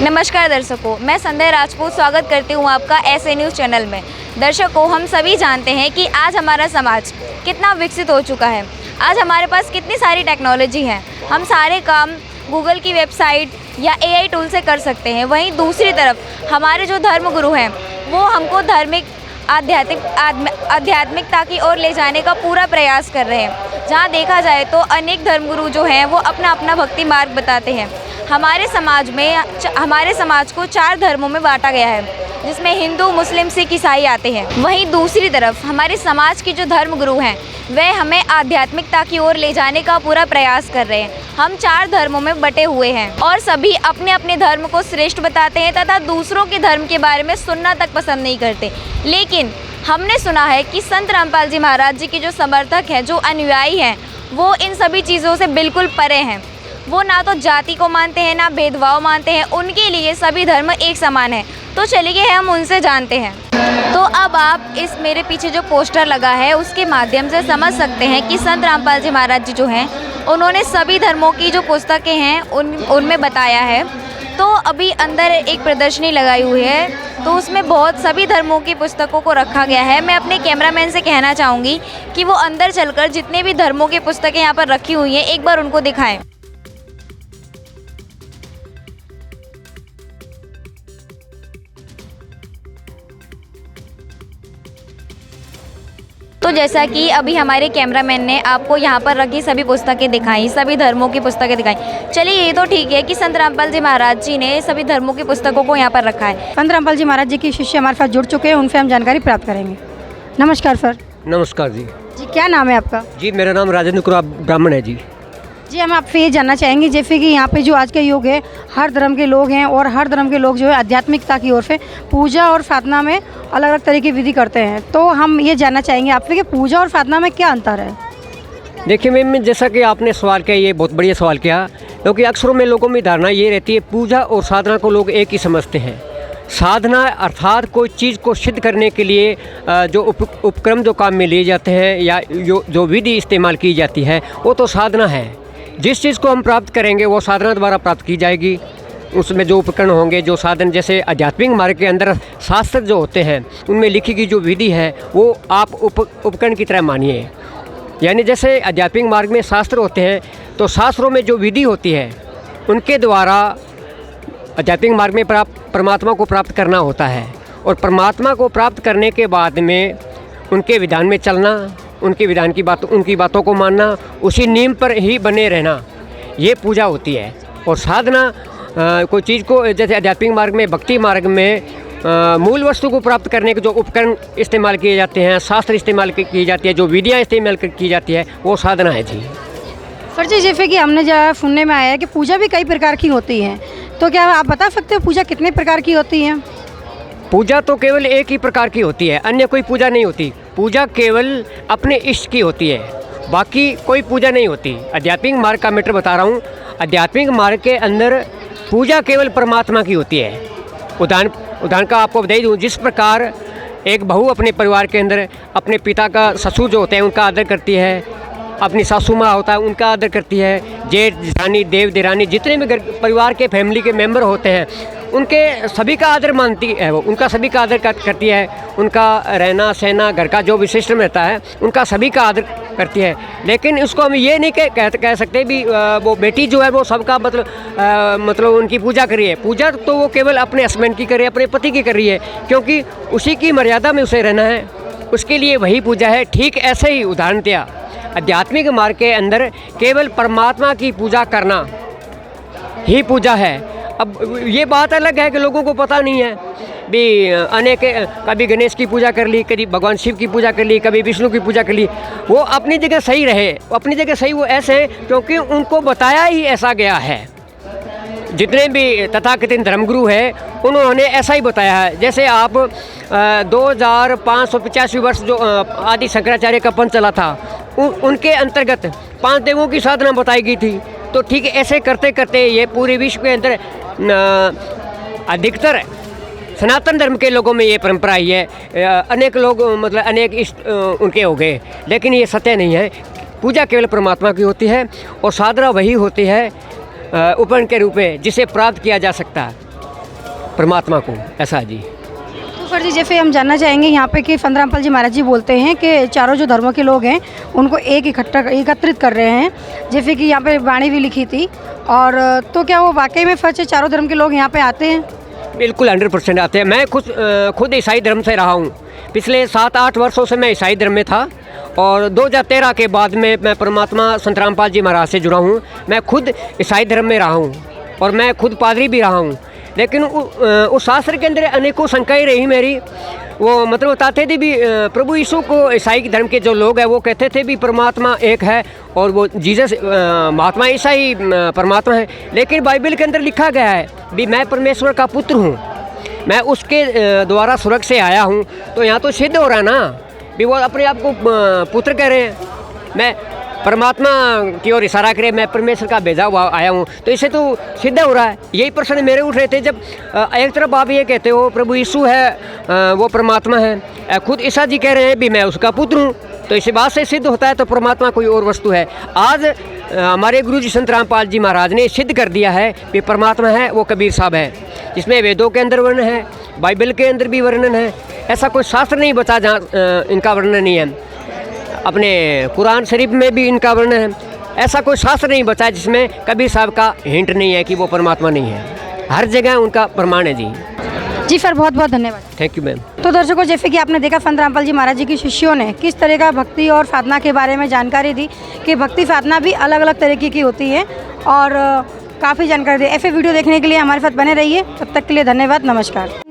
नमस्कार दर्शकों, मैं संध्या राजपूत स्वागत करती हूँ आपका ऐसे न्यूज़ चैनल में। दर्शकों, हम सभी जानते हैं कि आज हमारा समाज कितना विकसित हो चुका है। आज हमारे पास कितनी सारी टेक्नोलॉजी है। हम सारे काम गूगल की वेबसाइट या AI टूल से कर सकते हैं। वहीं दूसरी तरफ हमारे जो धर्मगुरु हैं वो हमको धार्मिक आध्यात्मिकता की ओर ले जाने का पूरा प्रयास कर रहे हैं। जहाँ देखा जाए तो अनेक धर्मगुरु जो हैं वो अपना अपना भक्ति मार्ग बताते हैं। हमारे समाज को 4 धर्मों में बांटा गया है, जिसमें हिंदू, मुस्लिम, सिख, ईसाई आते हैं। वहीं दूसरी तरफ हमारे समाज के जो धर्मगुरु हैं वह हमें आध्यात्मिकता की ओर ले जाने का पूरा प्रयास कर रहे हैं। हम 4 धर्मों में बटे हुए हैं और सभी अपने अपने धर्म को श्रेष्ठ बताते हैं तथा दूसरों के धर्म के बारे में सुनना तक पसंद नहीं करते। लेकिन हमने सुना है कि संत रामपाल जी महाराज जी के जो समर्थक हैं, जो अनुयायी हैं, वो इन सभी चीज़ों से बिल्कुल परे हैं। वो ना तो जाति को मानते हैं, ना भेदभाव मानते हैं। उनके लिए सभी धर्म एक समान है। तो चलिए हम उनसे जानते हैं। तो अब आप इस मेरे पीछे जो पोस्टर लगा है उसके माध्यम से समझ सकते हैं कि संत रामपाल जी महाराज जी जो हैं उन्होंने सभी धर्मों की जो पुस्तकें हैं उनमें बताया है। तो अभी अंदर एक प्रदर्शनी लगाई हुई है, तो उसमें बहुत सभी धर्मों की पुस्तकों को रखा गया है। मैं अपने कैमरामैन से कहना चाहूँगी कि वो अंदर चलकर जितने भी धर्मों की पुस्तकें यहाँ पर रखी हुई हैं एक बार उनको दिखाएं। तो जैसा कि अभी हमारे कैमरामैन ने आपको यहाँ पर रखी सभी पुस्तकें दिखाई, सभी धर्मों की पुस्तकें दिखाई। चलिए, ये तो ठीक है कि संत रामपाल जी महाराज जी ने सभी धर्मों की पुस्तकों को यहाँ पर रखा है। संत रामपाल जी महाराज जी की शिष्य हमारे साथ जुड़ चुके हैं, उनसे हम जानकारी प्राप्त करेंगे। नमस्कार सर। नमस्कार जी। जी, क्या नाम है आपका? जी, मेरा नाम राजेंद्र कुमार ब्राह्मण है जी। जी, हम आपसे ये जानना चाहेंगे जैसे कि यहाँ पे जो आज का युग है, हर धर्म के लोग हैं और हर धर्म के लोग जो है आध्यात्मिकता की ओर से पूजा और साधना में अलग अलग तरह की विधि करते हैं। तो हम ये जानना चाहेंगे आपसे कि पूजा और साधना में क्या अंतर है? देखिए मैम, जैसा कि आपने सवाल किया, ये बहुत बढ़िया सवाल किया, क्योंकि अक्सरों में लोगों में धारणा ये रहती है पूजा और साधना को लोग एक ही समझते हैं। साधना अर्थात कोई चीज़ को सिद्ध करने के लिए जो उपक्रम जो काम में लिए जाते हैं या जो विधि इस्तेमाल की जाती है वो तो साधना है। जिस चीज़ को हम प्राप्त करेंगे वो साधना द्वारा प्राप्त की जाएगी। उसमें जो उपकरण होंगे, जो साधन, जैसे आध्यात्मिक मार्ग के अंदर शास्त्र जो होते हैं उनमें लिखी गई जो विधि है वो आप उपकरण की तरह मानिए। यानी जैसे आध्यात्मिक मार्ग में शास्त्र होते हैं तो शास्त्रों में जो विधि होती है उनके द्वारा आध्यात्मिक मार्ग में परमात्मा को प्राप्त करना होता है। और परमात्मा को प्राप्त करने के बाद में उनके विधान में चलना, उनकी बातों को मानना, उसी नियम पर ही बने रहना, ये पूजा होती है। और साधना कोई चीज़ को, जैसे आध्यात्मिक मार्ग में, भक्ति मार्ग में मूल वस्तु को प्राप्त करने के जो उपकरण इस्तेमाल किए जाते हैं, शास्त्र इस्तेमाल की जाती है, जो विधियाँ इस्तेमाल की जाती है, वो साधना है जी। सर जी, जैसे कि हमने जो सुनने में आया है कि पूजा भी कई प्रकार की होती है, तो क्या आप बता सकते हो पूजा कितने प्रकार की होती है? पूजा तो केवल एक ही प्रकार की होती है, अन्य कोई पूजा नहीं होती। पूजा केवल अपने इष्ट की होती है, बाकी कोई पूजा नहीं होती। आध्यात्मिक मार्ग का मैटर बता रहा हूँ। आध्यात्मिक मार्ग के अंदर पूजा केवल परमात्मा की होती है। उदाहरण का आपको बता दूँ, जिस प्रकार एक बहू अपने परिवार के अंदर अपने पिता का, ससुर जो होते हैं उनका आदर करती है, अपनी सासू माँ होता है उनका आदर करती है, जेठ जेठानी, देव देरानी, जितने भी परिवार के फैमिली के मेंबर होते हैं उनके सभी का आदर मानती है, वो उनका सभी का आदर करती है। उनका रहना सहना, घर का जो भी सिस्टम रहता है उनका सभी का आदर करती है। लेकिन उसको हम ये नहीं कह सकते भी वो बेटी जो है वो सबका मतलब उनकी पूजा कर रही है। पूजा तो वो केवल अपने हस्बैंड की कर रही है, अपने पति की कर रही है, क्योंकि उसी की मर्यादा में उसे रहना है, उसके लिए वही पूजा है। ठीक ऐसे ही उदाहरण दिया, आध्यात्मिक मार्ग के अंदर केवल परमात्मा की पूजा करना ही पूजा है। अब ये बात अलग है कि लोगों को पता नहीं है भी अनेक, कभी गणेश की पूजा कर ली, कभी भगवान शिव की पूजा कर ली, कभी विष्णु की पूजा कर ली। वो अपनी जगह सही रहे, अपनी जगह सही वो ऐसे हैं क्योंकि उनको बताया ही ऐसा गया है। जितने भी तथाकथित धर्मगुरु हैं उन्होंने ऐसा ही बताया है। जैसे आप 2585 वर्ष जो आदि शंकराचार्य का पंथ चला था, उनके अंतर्गत 5 देवों की साधना बताई गई थी। तो ठीक ऐसे करते करते ये पूरे विश्व के अंदर अधिकतर सनातन धर्म के लोगों में ये परंपरा ही है। अनेक लोग मतलब अनेक इष्ट उनके हो गए, लेकिन ये सत्य नहीं है। पूजा केवल परमात्मा की होती है और साधना वही होती है उपकरण के रूप में जिसे प्राप्त किया जा सकता है। परमात्मा को, ऐसा है जी। तो फिर जी जैसे हम जानना चाहेंगे यहाँ पे कि फंद रामपाल जी महाराज जी बोलते हैं कि चारों जो धर्मों के लोग हैं उनको एकत्रित कर रहे हैं, जैसे कि यहाँ पे वाणी भी लिखी थी, और तो क्या वो वाकई में सच है चारों धर्म के लोग यहाँ पे आते हैं? बिल्कुल 100% आते हैं। मैं खुद ईसाई धर्म से रहा हूँ। पिछले 7-8 वर्षों से मैं ईसाई धर्म में था और 2013 के बाद में मैं परमात्मा संत रामपाल जी महाराज से जुड़ा हूँ। मैं खुद ईसाई धर्म में रहा हूँ और मैं खुद पादरी भी रहा हूँ, लेकिन उस शास्त्र के अंदर अनेकों शंकाएँ रही मेरी। वो मतलब बताते थे भी प्रभु यीशु को ईसाई धर्म के जो लोग हैं वो कहते थे भी परमात्मा एक है और वो जीसस महात्मा ईसा ही परमात्मा है, लेकिन बाइबल के अंदर लिखा गया है भी मैं परमेश्वर का पुत्र हूँ, मैं उसके द्वारा स्वर्ग से आया हूँ। तो यहाँ तो सिद्ध हो रहा है ना भी वो अपने आप को पुत्र कह रहे हैं, मैं परमात्मा की ओर इशारा करे मैं परमेश्वर का भेजा हुआ आया हूँ, तो इससे तो सिद्ध हो रहा है। यही प्रश्न मेरे उठ रहे थे जब एक तरफ आप ये कहते हो प्रभु यीशु है वो परमात्मा है, खुद ईसा जी कह रहे हैं भी मैं उसका पुत्र हूँ, तो इसी बात से सिद्ध होता है तो परमात्मा कोई और वस्तु है। आज हमारे गुरु जी संत रामपाल जी महाराज ने सिद्ध कर दिया है कि परमात्मा है वो कबीर साहब है, जिसमें वेदों के अंदर वर्णन है, बाइबल के अंदर भी वर्णन है, ऐसा कोई शास्त्र नहीं बचा जहाँ इनका वर्णन नहीं है। अपने कुरान शरीफ में भी इनका वर्णन है, ऐसा कोई शास्त्र नहीं बचा जिसमें कबीर साहब का हिंट नहीं है कि वो परमात्मा नहीं है। हर जगह उनका प्रमाण है जी। जी सर, बहुत बहुत धन्यवाद। Thank you ma'am. तो दर्शकों, जैसे कि आपने देखा फंद रामपाल जी महाराज जी के शिष्यों ने किस तरह का भक्ति और साधना के बारे में जानकारी दी कि भक्ति साधना भी अलग अलग तरीके की होती है, और काफ़ी जानकारी दी। ऐसे वीडियो देखने के लिए हमारे साथ बने रहिए। तब तक के लिए धन्यवाद, नमस्कार।